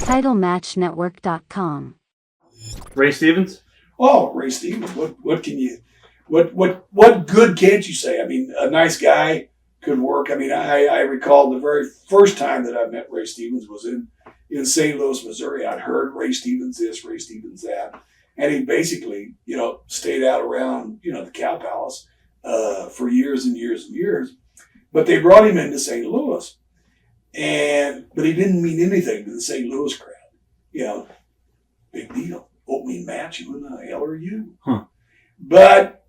TitleMatchNetwork.com. Ray Stevens? Oh, Ray Stevens. What can you, what good can't you say? I mean, a nice guy, could work. I mean, I recall the very first time that I met Ray Stevens was in St. Louis, Missouri. I'd heard Ray Stevens this, Ray Stevens that. And he basically, stayed out around, the Cow Palace for years and years and years. But they brought him into St. Louis. But he didn't mean anything to the St. Louis crowd. Big deal. Opening match, who in the hell are you? Huh. But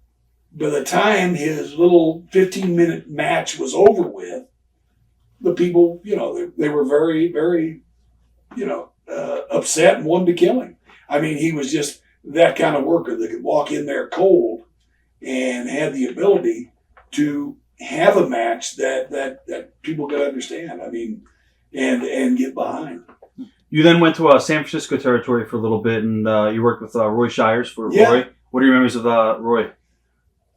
by the time his little 15-minute match was over with, the people, they were very, very, upset and wanted to kill him. I mean, he was just that kind of worker that could walk in there cold and had the ability to have a match that people could understand. I mean, and get behind. You then went to San Francisco territory for a little bit, and you worked with Roy Shires for Yeah. Roy. What are your memories of Roy?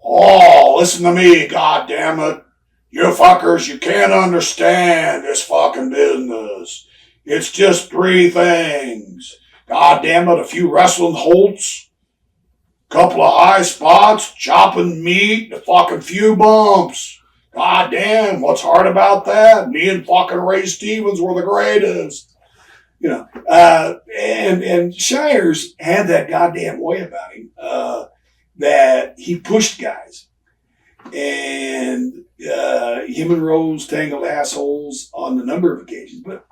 Oh, listen to me, goddammit. You fuckers, you can't understand this fucking business. It's just three things. Goddammit, a few wrestling holds, couple of high spots, chopping meat, a fucking few bumps. Goddamn, what's hard about that? Me and fucking Ray Stevens were the greatest. And Shires had that goddamn way about him, that he pushed guys. And him and Rose tangled assholes on a number of occasions, but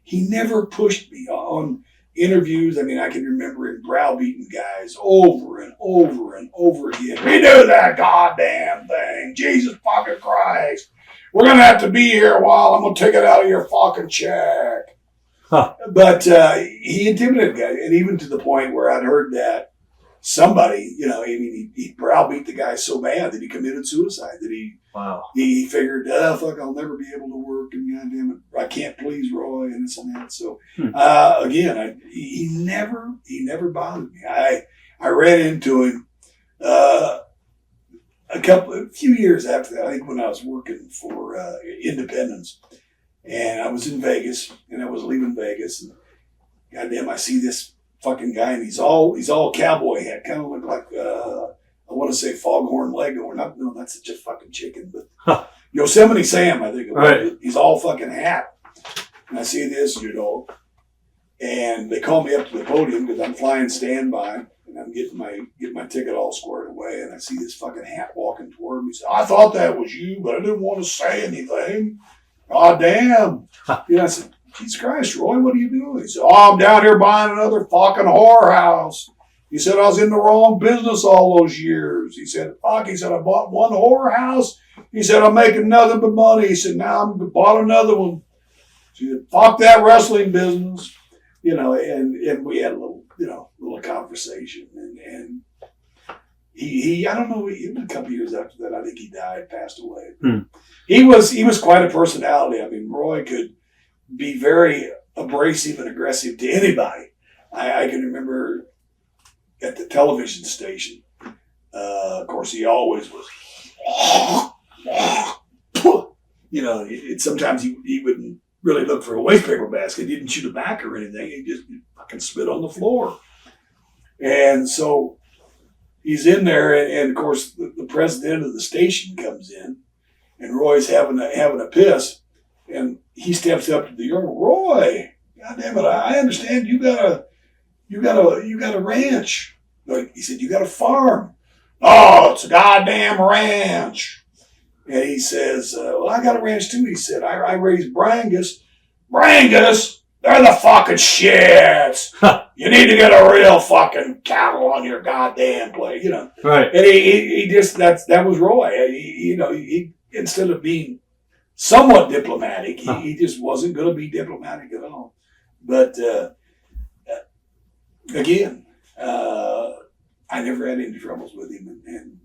he never pushed me on interviews. I mean, I can remember him browbeating guys over and over and over again. Redo that goddamn thing. Jesus fucking Christ. We're going to have to be here a while. I'm going to take it out of your fucking check. Huh. But he intimidated guys, and even to the point where I'd heard that somebody, he browbeat the guy so bad that he committed suicide. That he figured, fuck, I'll never be able to work, and goddamn it, I can't please Roy, and this and that. So again, he never bothered me. I ran into him a few years after that. I think when I was working for Independence. And I was in Vegas, and I was leaving Vegas, and goddamn, I see this fucking guy, and he's all cowboy hat, kind of look like I want to say Foghorn Lego, or not. No, that's just fucking chicken, but Yosemite Sam, I think. Right. He's all fucking hat, and I see this, and they call me up to the podium because I'm flying standby, and I'm getting my ticket all squared away, and I see this fucking hat walking toward me. He said, "I thought that was you, but I didn't want to say anything." God damn. I said, Jesus Christ, Roy, what are you doing? He said, I'm down here buying another fucking whorehouse. He said, I was in the wrong business all those years. He said, fuck, he said, I bought one whorehouse. He said, I'm making nothing but money. He said, now I'm bought another one. He said, fuck that wrestling business. And we had a little conversation. And he I don't know, a couple of years after that, I think he died, passed away. He was quite a personality. I mean, Roy could be very abrasive and aggressive to anybody. I can remember at the television station, of course, he always was, sometimes he wouldn't really look for a waste paper basket. He didn't shoot a back or anything. He just fucking spit on the floor. And so he's in there, and of course, the president of the station comes in, and Roy's having a piss, and he steps up to the urinal. Roy, goddamn it! I understand you got a ranch. Like he said, you got a farm. Oh, it's a goddamn ranch. And he says, well, I got a ranch too. He said, I raised Brangus. Brangus? They're the fucking shits. You need to get a real fucking cattle on your goddamn place, Right. And he just, that was Roy. He instead of being somewhat diplomatic, he just wasn't going to be diplomatic at all. But again, I never had any troubles with him, and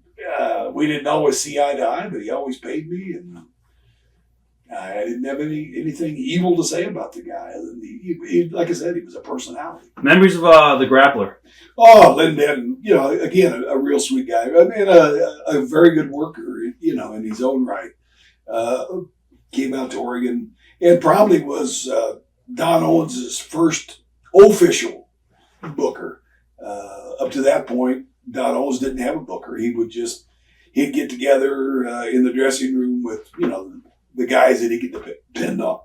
we didn't always see eye to eye, but he always paid me, and I didn't have anything evil to say about the guy. He, like I said, he was a personality. Memories of the Grappler. Oh, Linden, again, a real sweet guy. I mean, a very good worker, in his own right. Came out to Oregon and probably was Don Owens' first official booker. Up to that point, Don Owens didn't have a booker. He'd get together in the dressing room with, the guys that he could depend on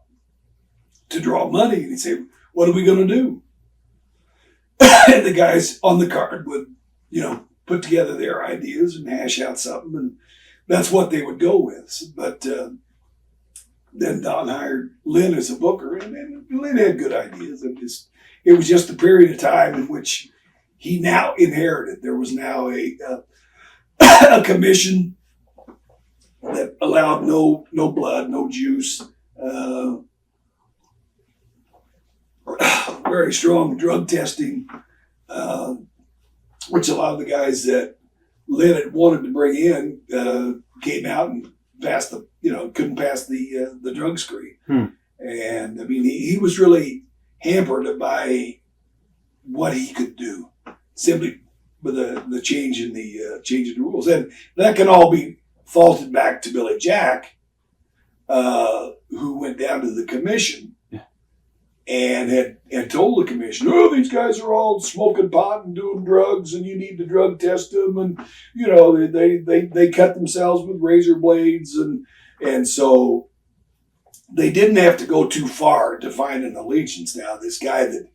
to draw money. And he'd say, what are we going to do? And the guys on the card would, put together their ideas and hash out something. And that's what they would go with. But then Don hired Lynn as a booker, and Lynn had good ideas. It was just a period of time in which he now inherited. There was now a commission that allowed no blood, no juice, very strong drug testing, which a lot of the guys that Lynn had wanted to bring in came out and couldn't pass the drug screen. And I mean, he was really hampered by what he could do simply with the change in the rules. And that can all be faulted back to Billy Jack, who went down to the commission and had told the commission, oh, these guys are all smoking pot and doing drugs, and you need to drug test them. And, they cut themselves with razor blades. And so they didn't have to go too far to find an allegiance. Now, this guy that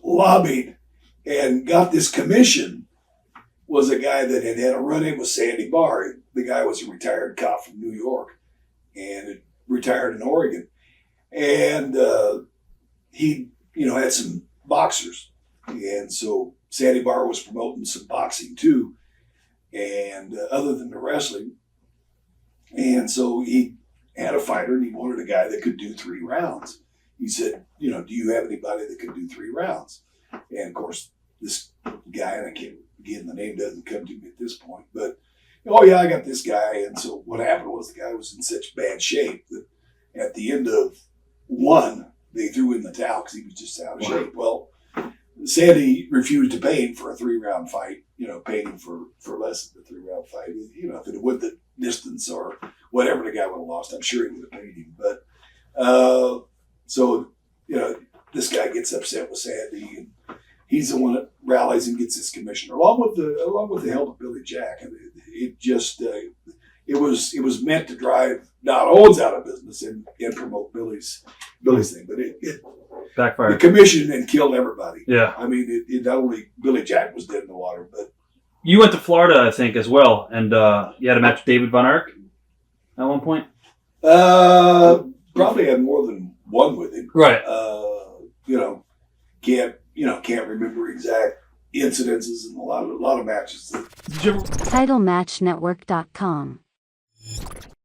lobbied and got this commission was a guy that had a run-in with Sandy Barr. The guy was a retired cop from New York and had retired in Oregon. And he, had some boxers. And so Sandy Barr was promoting some boxing too, and other than the wrestling. And so he had a fighter, and he wanted a guy that could do 3 rounds. He said, do you have anybody that can do 3 rounds? And of course, this guy, and the name doesn't come to me at this point, but, oh yeah, I got this guy. And so what happened was the guy was in such bad shape that at the end of 1, they threw in the towel because he was just out of shape. Well, Sandy refused to pay him for a 3-round fight, paid him for less than a 3-round fight. If it went the distance or whatever the guy would have lost, I'm sure he would have paid him. But, this guy gets upset with Sandy, and he's the one that rallies and gets his commissioner, along with the help of Billy Jack. And it was meant to drive Don Owens out of business and promote Billy's thing, but it backfired. The commission and killed everybody. Yeah, I mean, it not only Billy Jack was dead in the water, but you went to Florida, I think, as well, and you had a match with David Von Ark at one point. Probably had more than one with him. Right. Can't remember exact incidences in a lot of matches. TitleMatchNetwork.com